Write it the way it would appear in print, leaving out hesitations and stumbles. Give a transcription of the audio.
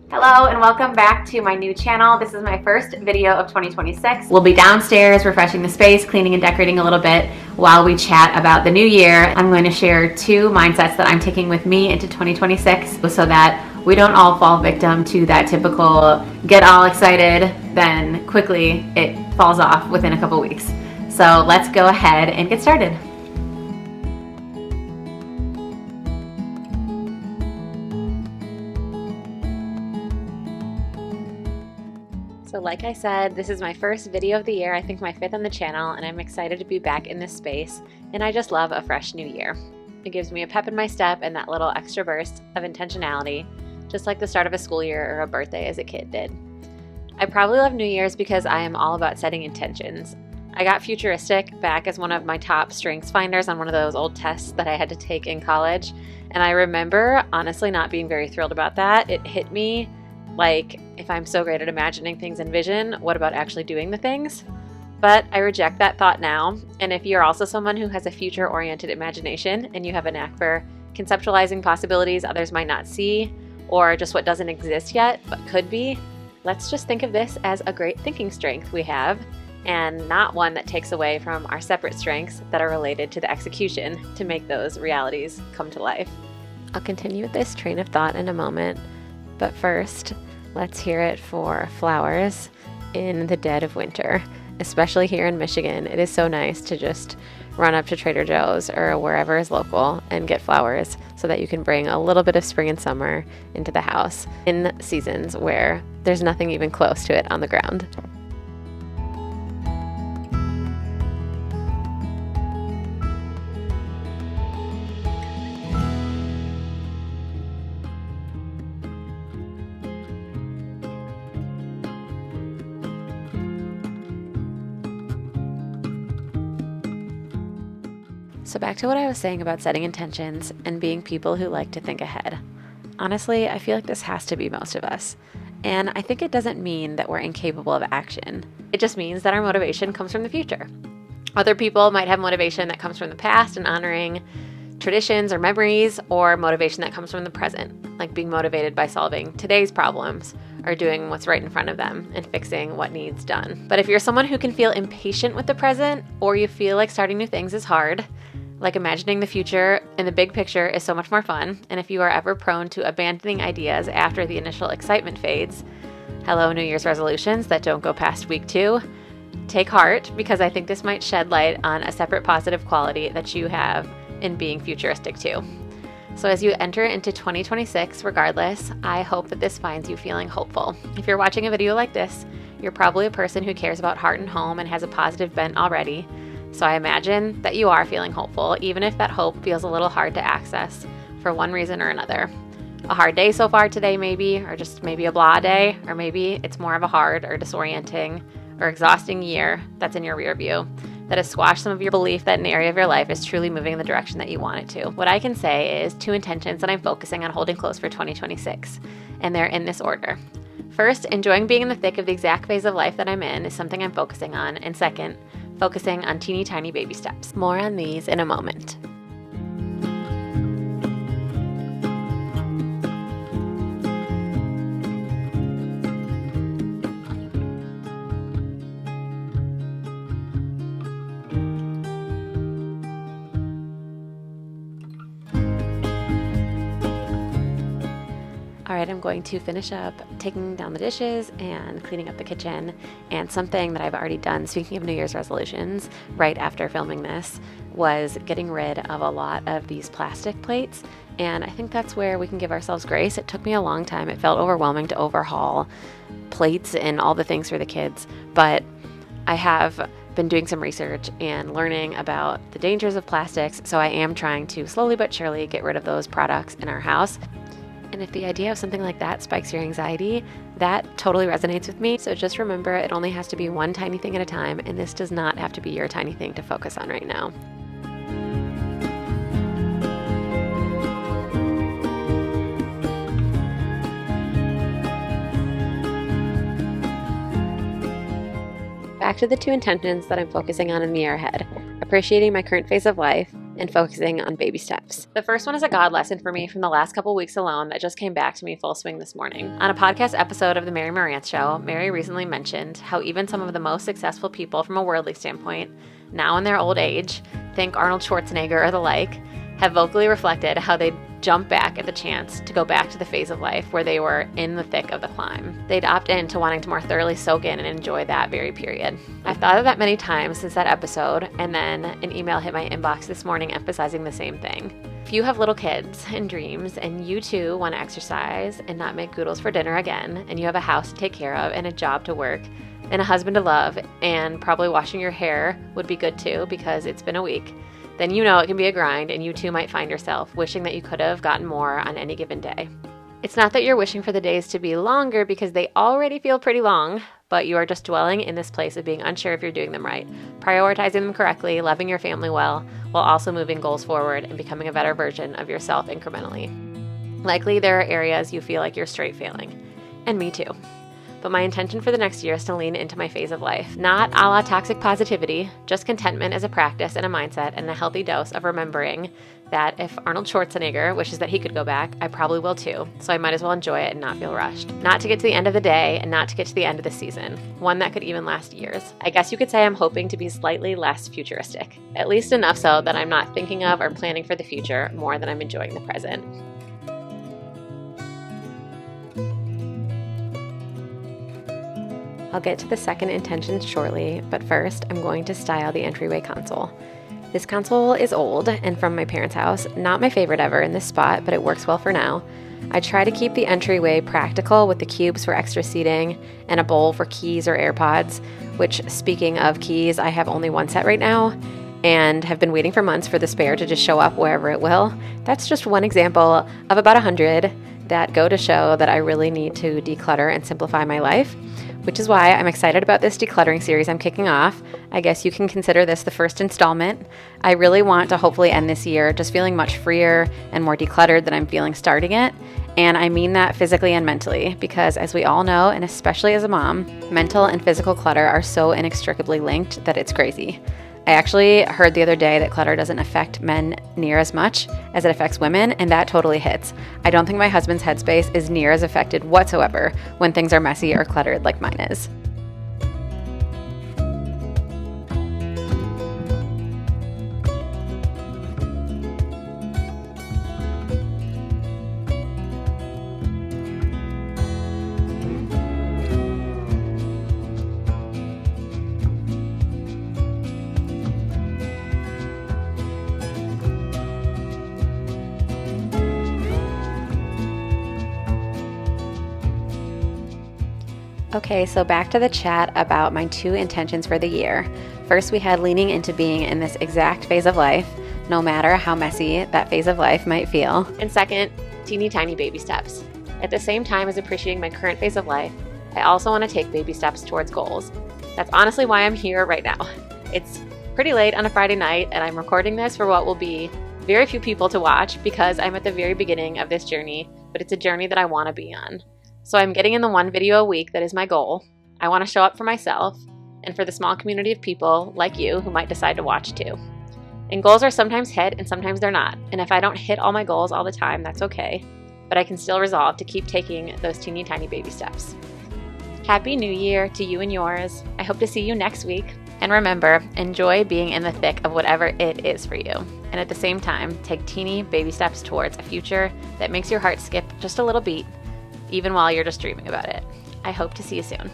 Hello and welcome back to my new channel. This is my first video of 2026. We'll be downstairs refreshing the space, cleaning and decorating a little bit while we chat about the new year. I'm going to share two mindsets that I'm taking with me into 2026 so that we don't all fall victim to that typical get all excited, then quickly it falls off within a couple weeks. So let's go ahead and get started. So like I said, this is my first video of the year, I think my fifth on the channel, and I'm excited to be back in this space, and I just love a fresh new year. It gives me a pep in my step and that little extra burst of intentionality, just like the start of a school year or a birthday as a kid did. I probably love New Year's because I am all about setting intentions. I got futuristic back as one of my top strengths finders on one of those old tests that I had to take in college, and I remember honestly not being very thrilled about that. It hit me like, if I'm so great at imagining things in vision, what about actually doing the things? But I reject that thought now, and if you're also someone who has a future-oriented imagination and you have a knack for conceptualizing possibilities others might not see, or just what doesn't exist yet but could be, let's just think of this as a great thinking strength we have, and not one that takes away from our separate strengths that are related to the execution to make those realities come to life. I'll continue with this train of thought in a moment, but first, let's hear it for flowers in the dead of winter. Especially here in Michigan, it is so nice to just run up to Trader Joe's or wherever is local and get flowers so that you can bring a little bit of spring and summer into the house in seasons where there's nothing even close to it on the ground. So back to what I was saying about setting intentions and being people who like to think ahead. Honestly, I feel like this has to be most of us. And I think it doesn't mean that we're incapable of action. It just means that our motivation comes from the future. Other people might have motivation that comes from the past and honoring traditions or memories, or motivation that comes from the present, like being motivated by solving today's problems or doing what's right in front of them and fixing what needs done. But if you're someone who can feel impatient with the present, or you feel like starting new things is hard, like imagining the future in the big picture is so much more fun, and if you are ever prone to abandoning ideas after the initial excitement fades, hello New Year's resolutions that don't go past week 2, take heart, because I think this might shed light on a separate positive quality that you have in being futuristic too. So as you enter into 2026, regardless, I hope that this finds you feeling hopeful. If you're watching a video like this, you're probably a person who cares about heart and home and has a positive bent already. So I imagine that you are feeling hopeful, even if that hope feels a little hard to access for one reason or another. A hard day so far today maybe, or just maybe a blah day, or maybe it's more of a hard or disorienting or exhausting year that's in your rear view that has squashed some of your belief that an area of your life is truly moving in the direction that you want it to. What I can say is 2 intentions that I'm focusing on holding close for 2026, and they're in this order. First, enjoying being in the thick of the exact phase of life that I'm in is something I'm focusing on, and second, focusing on teeny tiny baby steps. More on these in a moment. All right, I'm going to finish up taking down the dishes and cleaning up the kitchen, and something that I've already done, speaking of New Year's resolutions, right after filming this, was getting rid of a lot of these plastic plates, and I think that's where we can give ourselves grace. It took me a long time. It felt overwhelming to overhaul plates and all the things for the kids, but I have been doing some research and learning about the dangers of plastics, so I am trying to slowly but surely get rid of those products in our house. And if the idea of something like that spikes your anxiety, that totally resonates with me. So just remember, it only has to be one tiny thing at a time, and this does not have to be your tiny thing to focus on right now. Back to the 2 intentions that I'm focusing on in the year ahead. Appreciating my current phase of life and focusing on baby steps. The first one is a God lesson for me from the last couple weeks alone that just came back to me full swing this morning. On a podcast episode of The Mary Morantz Show, Mary recently mentioned how even some of the most successful people from a worldly standpoint, now in their old age, think Arnold Schwarzenegger or the like, have vocally reflected how they'd jump back at the chance to go back to the phase of life where they were in the thick of the climb. They'd opt in to wanting to more thoroughly soak in and enjoy that very period. I've thought of that many times since that episode, and then an email hit my inbox this morning emphasizing the same thing. If you have little kids and dreams, and you too want to exercise and not make goodles for dinner again, and you have a house to take care of and a job to work, and a husband to love, and probably washing your hair would be good too because it's been a week, then you know it can be a grind, and you too might find yourself wishing that you could have gotten more on any given day. It's not that you're wishing for the days to be longer because they already feel pretty long, but you are just dwelling in this place of being unsure if you're doing them right, prioritizing them correctly, loving your family well, while also moving goals forward and becoming a better version of yourself incrementally. Likely there are areas you feel like you're straight failing, and me too. But my intention for the next year is to lean into my phase of life. Not a la toxic positivity, just contentment as a practice and a mindset and a healthy dose of remembering that if Arnold Schwarzenegger wishes that he could go back, I probably will too. So I might as well enjoy it and not feel rushed. Not to get to the end of the day and not to get to the end of the season. One that could even last years. I guess you could say I'm hoping to be slightly less futuristic. At least enough so that I'm not thinking of or planning for the future more than I'm enjoying the present. I'll get to the second intention shortly, but first I'm going to style the Entryway console. This console is old and from my parents' house, not my favorite ever in this spot, but it works well for now. I try to keep the Entryway practical with the cubes for extra seating and a bowl for keys or AirPods, which, speaking of keys, I have only one set right now and have been waiting for months for the spare to just show up wherever it will. That's just one example of about 100 that go to show that I really need to declutter and simplify my life, which is why I'm excited about this decluttering series I'm kicking off. I guess you can consider this the first installment. I really want to hopefully end this year just feeling much freer and more decluttered than I'm feeling starting it. And I mean that physically and mentally, because as we all know, and especially as a mom, mental and physical clutter are so inextricably linked that it's crazy. I actually heard the other day that clutter doesn't affect men near as much as it affects women, and that totally hits. I don't think my husband's headspace is near as affected whatsoever when things are messy or cluttered like mine is. Okay, so back to the chat about my 2 intentions for the year. First, we had leaning into being in this exact phase of life, no matter how messy that phase of life might feel. And second, teeny tiny baby steps. At the same time as appreciating my current phase of life, I also want to take baby steps towards goals. That's honestly why I'm here right now. It's pretty late on a Friday night, and I'm recording this for what will be very few people to watch because I'm at the very beginning of this journey, but it's a journey that I want to be on. So I'm getting in the 1 video a week that is my goal. I want to show up for myself and for the small community of people like you who might decide to watch too. And goals are sometimes hit and sometimes they're not. And if I don't hit all my goals all the time, that's okay. But I can still resolve to keep taking those teeny tiny baby steps. Happy New Year to you and yours. I hope to see you next week. And remember, enjoy being in the thick of whatever it is for you. And at the same time, take teeny baby steps towards a future that makes your heart skip just a little beat, even while you're just dreaming about it. I hope to see you soon.